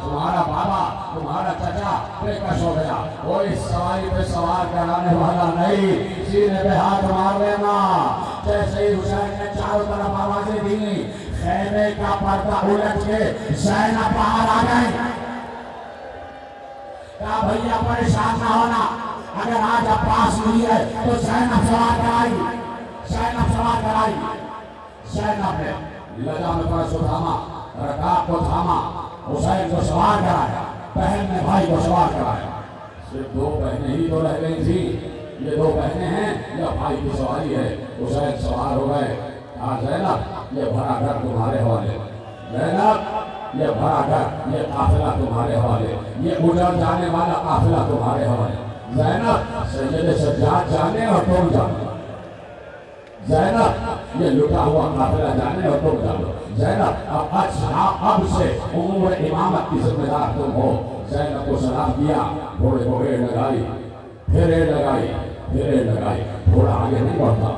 तुम्हारा बाबा, तुम्हारा चाचा बेकस हो गया, कोई सवारी पे सवार कराने वाला नहीं, सीने पे हाथ मार लेना। जैसे ही हुसैन ने चारों तरफ आवाजें दी, खेमे का पर्दा उलट के ज़ैनब बाहर आ गई। क्या भैया परेशान ना होना, अगर आज अब्बास नहीं है तो ज़ैनब सवार कराई, ज़ैनब सवार कराई। ज़ैनब ने लजा में फर्श को थामा, रकाब को थामा, हुसैन को सवार कराया, बहन ने भाई को सवार कराया। सिर्फ दो बहनें ही तो रह गई थी, ये दो बहनें हैं या भाई की सवारी है। हुसैन सवार हो गए। कहा ज़ैनब ये भरा घर तुम्हारे हवाले, ज़ैनब ये भरा घर, ये काफिला तुम्हारे हवाले, ये उजड़ जाने वाला काफिला तुम्हारे हवाले। ज़ैनब सैयद सज्जाद जाने और तुम जानो, ज़ैनब ये लुटा हुआ काफिला जाने और तुम जानो। ज़ैनब अब से उम्र इमामत की जिम्मेदार तुम हो। ज़ैनब को सलाम किया, घोड़े को रेड़ लगाई, फिर रेड़ लगाई, फिर रेड़ लगाई। घोड़ा आगे नहीं बढ़ता,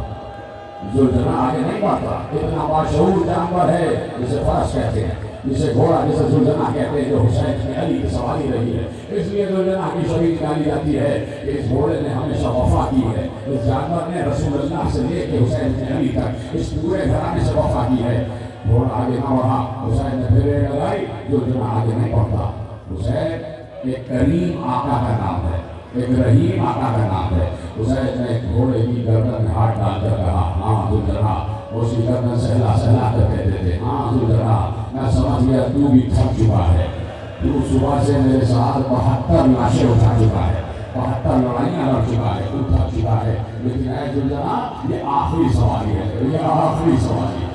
जुल्झना आगे नहीं बढ़ता, इतना बाशऊर जानवर है जिसे फरस कहते हैं, जिसे घोड़ा, जिसे जुल्झना कहते हैं, जो हुसैन में अली की सवारी रही है। इसलिए जुल्झना की शरीर निकाली जाती है कि इस घोड़े ने हमेशा वफा की है, इस जानवर ने रसूलुल्लाह से लेके हुसैन में अली तक इस पूरे घराने से वफा की है। घोड़ा आगे ना बढ़ा, हुसैन ने फिर रेड़ लगाई, जुल्झना आगे नहीं बढ़ता। हुसैन एक करीम आका का नाम है, एक रहीम आका का नाम है। हुसैन ने घोड़े की गर्दन में हाथ डालकर कहा, हाँ जुल्झना। उसी गर्दन सहला सहला कर कहते थे, हाँ जुल्झना मैं समझ गया तू भी थक चुका है, तू सुबह से मेरे साथ 72 लाशें उठा चुका है, 72 लड़ाइयाँ लड़ चुका है, तू थक चुका है, लेकिन ऐ जुल्झना ये आखिरी सवारी है, ये आखिरी सवारी है।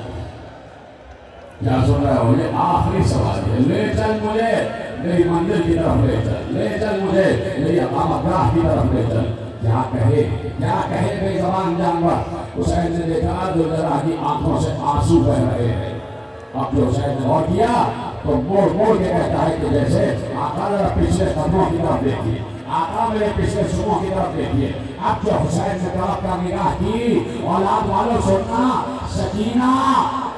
क्या सुन रहे हो? ये आखिरी सवारी है। ले चल मुझे मेरी मंजिल की तरफ ले चल, ले चल मुझे मेरी अकामतगाह की तरफ ले चल। क्या कहे बेज़बान जानवर। हुसैन ने देखा जुल्झना की आंखों से आंसू बह रहे हैं। अब जो हुसैन ने और किया तो मोड़ मोड़ के कहता है कि जैसे आका मेरा पिछले कदमों की तरफ देखिए, आका मेरे पिछले सुबह की तरफ देखिए। अब जो हुसैन ने तरफ का निगाह की, औलाद वालों सुनना, सकीना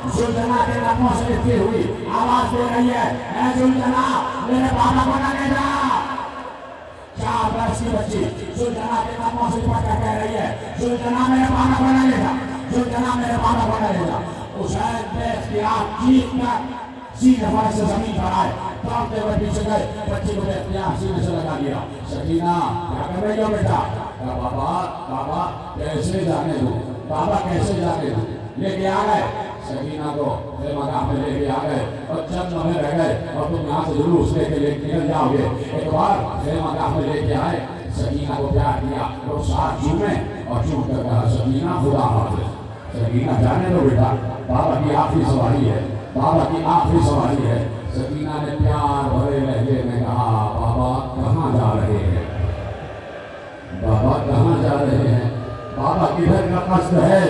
जुल्झना के कदमों से लिखती हुई आवाज दे रही है, ऐ जुल्झना मेरे बाबा को न ले जा। 4 वर्ष की बच्ची जुल्झना के कदमों से लिपट कर कह रही है, जुल्झना मेरे बाबा को न ले जा, जुल्झना मेरे बाबा को न ले जा। हुसैन ने इख्तियार चीख कर सीने पर से जमीन पर आए, दौड़ते हुए पीछे गए, बच्ची को इख्तियार सीने से लगा दिया। सकीना क्या कर रही हो बेटा? बाबा बाबा कैसे जाने दूं, बाबा कैसे जाने दूं? लेके आ गए सकीना को, खेमागाह में लेके आ गए और चंद लम्हे रह गए और तुम यहाँ से जुलूस लेके निकल जाओगे। एक बार खेमागाह में लेके आए, सकीना को प्यार किया, तो साथ चूमे और चूम कर कहा, सकीना खुदा हाफिज़, सकीना जाने दो बेटा, बाबा की आखिरी सवारी है, बाबा की आखिरी सवारी है। सकीना ने प्यार भरे लहजे में कहा, बाबा कहाँ जा रहे हैं, बाबा कहाँ जा रहे हैं, बाबा किधर का कष्ट है,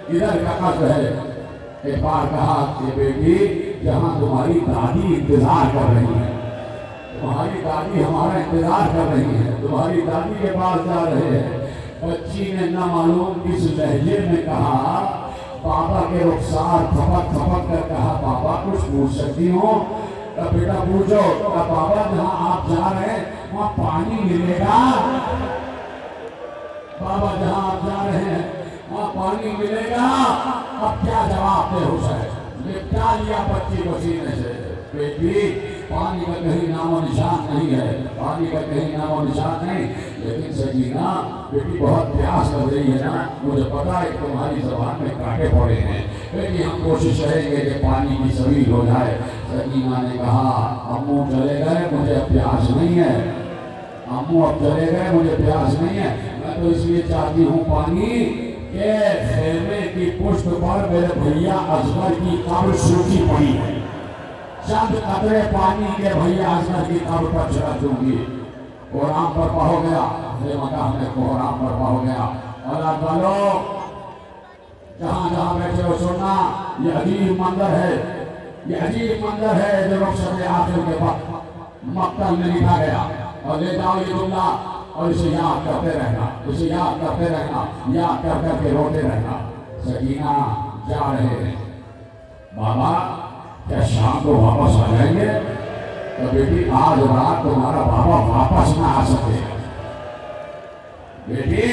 किधर का कष्ट है। एक बार कहा कि बेटी जहाँ तुम्हारी दादी इंतजार कर रही है, तुम्हारी दादी हमारा इंतजार कर रही है, तुम्हारी दादी के पास जा रहे हैं। बच्ची ने न मालूम किस लहजे में कहा, पापा के रुखसार थपक थपक कर कहा, पापा कुछ पूछ सकती हो? बेटा पूछो। पापा जहाँ आप जा रहे हैं वहाँ पानी मिलेगा? बाबा जहाँ आप जा रहे हैं वहाँ पानी मिलेगा? अब क्या जवाब दे हुसैन? निपटा लिया बच्ची को सीने से, बेटी पानी का कहीं नामो निशान नहीं है, पानी का कहीं नामो निशान नहीं। लेकिन सकीना बेटी बहुत प्यास लग रही है ना, मुझे पता है तुम्हारी ज़बान में कांटे पड़े हैं, बेटी हम कोशिश करेंगे कि पानी की सबील हो जाए। सकीना ने कहा, अम्मू चले गए, मुझे अब प्यास नहीं है, अम्मू अब चले गए, मुझे प्यास नहीं है, मैं तो इसलिए चाहती हूँ पानी के खेमे की पुष्ट पर मेरे भैया असगर की कब्र सूखी पड़ी है, चंद कतरे पानी के भैया असगर की कब्र पर छिड़क दूंगी। कोहराम बर्पा हो गया, खेमागाह में कोहराम बर्पा हो गया। औलाद वालों जहाँ जहाँ बैठे हो सुनना, ये अजीब मंजर है, ये अजीब मंजर है जो रुखसत आखिर के वक्त मक्तल में लिखा गया। और ले जाओ ये जुमला और इसे याद करते रहना, इसे याद करते रहना, याद कर करके रोते रहना। सकीना जा रहे हैं, बाबा क्या शाम को वापस आ जाएंगे? तो बेटी आज रात तुम्हारा बाबा वापस ना आ सकेगा। बेटी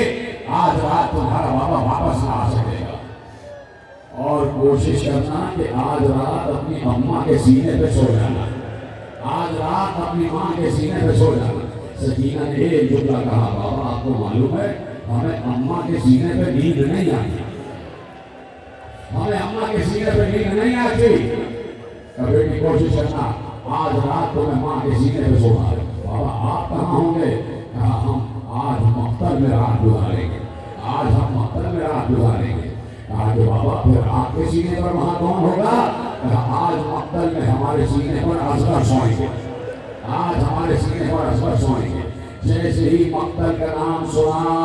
आज रात तुम्हारा बाबा वापस ना आ सकेगा। और कोशिश करना कि आज रात अपनी अम्मा के सीने पे सो जाना। आज रात अपनी माँ के सीने पे सो जाना। सकीना ने एक जुमला कहा, बाबा आपको मालूम है हमें अम्मा के सीने पे नींद नहीं आती, हमें अम्मा के सीने पे नींद नहीं आती। कभी भी कोशिश करना आज रात तो मैं माँ के सीने पे सोना। बाबा आप कहाँ होंगे? कहा हम आज मख्तर में रात गुजारेंगे, आज हम मख्तर में रात गुजारेंगे। कहा कि बाबा फिर आपके सीने पर वहाँ कौन होगा? कहा आज मख्तर में हमारे सीने पर असगर सोएंगे, आज हमारे सीने पर असगर सोएंगे। जैसे ही मख्तर का नाम सुना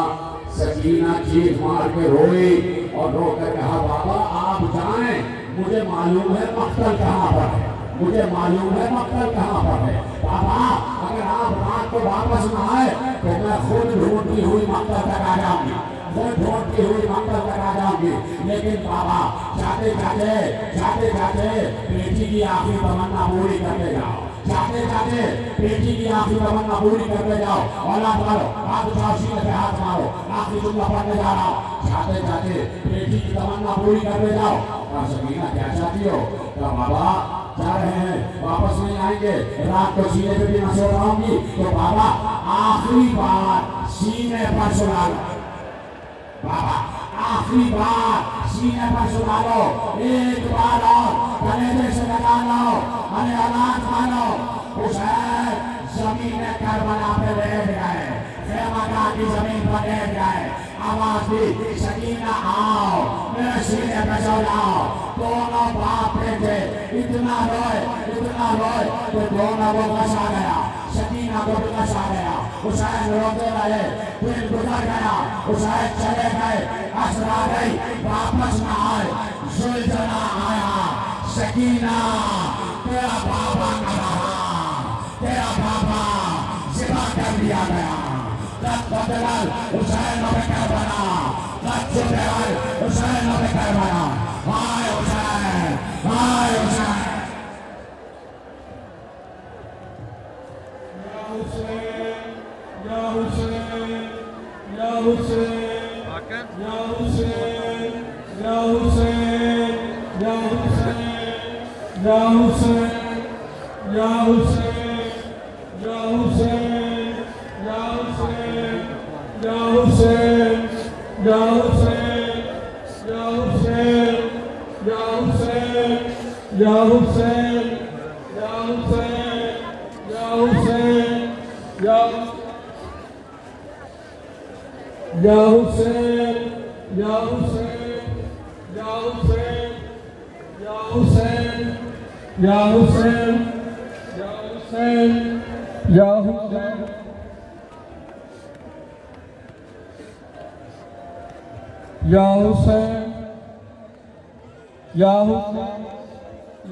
सकीना चीख मार के रोई और रोकर कहा बाबा आप जाएं, मुझे मालूम है मख्तर कहाँ पर है, मुझे मालूम है मख्तर कहाँ पर है। बाबा अगर आप रात को वापस न आए तो मैं खुद ढूंढती हुई मख्तर तक आ जाऊंगी, खुद ढूंढती हुई मख्तर तक आ जाऊंगी। लेकिन बाबा जाते जाते जाते जाते बेटी की आखिरी तमन्ना पूरी करते जाओ, जाते जाते बेटी की आखिरी तमन्ना पूरी करते जाओ। औलाद मारो, हाथ उठाओ, सीने पे हाथ मारो, आखिरी जुमला पढ़ने जा रहा हूँ। जाते जाते बेटी की तमन्ना पूरी करते जाओ। और सकीना क्या चाहती हो? तो बाबा जा रहे हैं, वापस नहीं आएंगे, रात को सीने पे भी ना सो पाऊंगी, तो बाबा आखिरी बार सीने पर सुना लो। बाबा आखिरी बार सीने पर सुना लो, एक बार और कलेजे से लगा लो, अरे औलाद मानो। हुसैन जमीन में करबला पे बैठ गए, खेमा की जमीन पर बैठ गए। आवाज दी सकीना आओ मेरे सीने पे सो जाओ। दोनों बाप बेटे इतना रोए तो दोनों को बस आ गया, सकीना को भी बस आ गया। हुसैन रोते रहे, दिन गुजर गया, हुसैन चले गए, असर आ गई, वापस न आए। जुल्झना आया, सकीना तेरा बाबा का रहा, तेरा बाबा जिबा कर दिया गया। रब बदल हुसैन पे करबला, रब बदल हुसैन पे करबला। हाय हुसैन, हाय हुसैन। या हुसैन, या हुसैन, या हुसैन, या हुसैन, या हुसैन, या हुसैन, या हुसैन, या हुसैन, या हुसैन, या हुसैन, या हुसैन, या हुसैन, या हुसैन, या हुसैन, या हुसैन, या हुसैन, या हुसैन, या या हुसैन, या हुसैन, या हुसैन, या हुसैन, या हुसैन, या हुसैन, या हुसैन, या हुसैन, या हुसैन,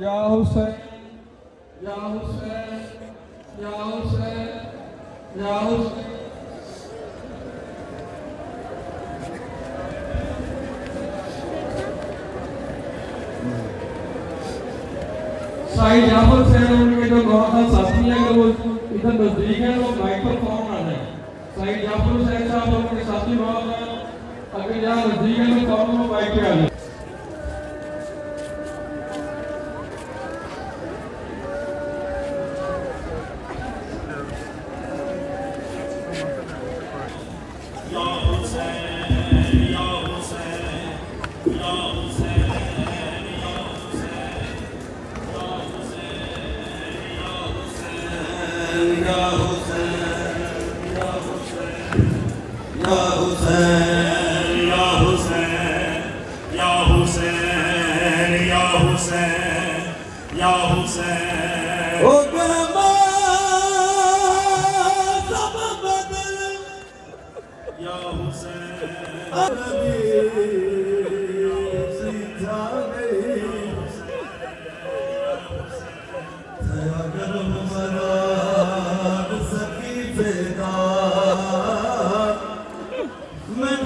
या हुसैन, या हुसैन, या हुसैन, या हुसैन। साईं जाफर साहब उनके जो नौजवान साथी हैं वो इधर नजदीक है, वो माइक पर फोन आ रहे हैं। साईं जाफर साहब और उनके साथी नौजवान अगर यहाँ नजदीक है तो कौन माइक पे आ जाए। मैं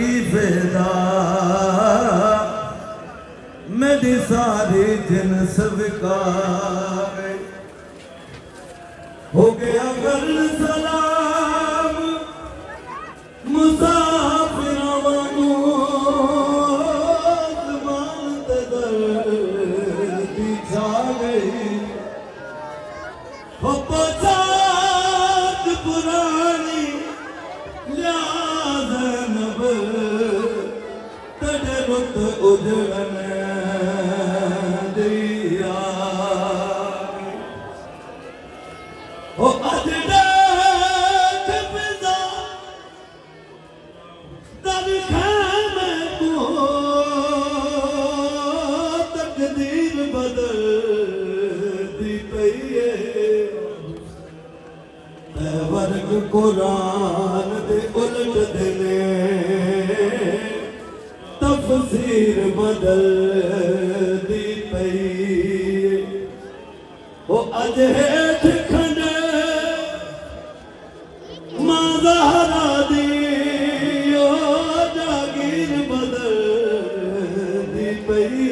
सकीफे दा मेरी सारी जिनस विकार हो गया कर सलाम मुसाफिरों वांगू ज़बान ते दर्दी छा गई हो पोशाक पुरानी लिया ज़ैनब तेरे रुत उजड़न दिया हो अज देख पिता तब खाने को तकदीर बदल दी पई है वर्ग कुरान दे उलट देने तफसीर बदल दी पई हो अज हेठ खंडे मां ज़हरा दी ओ जागीर बदल दी पई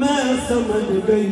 मैं समझ गई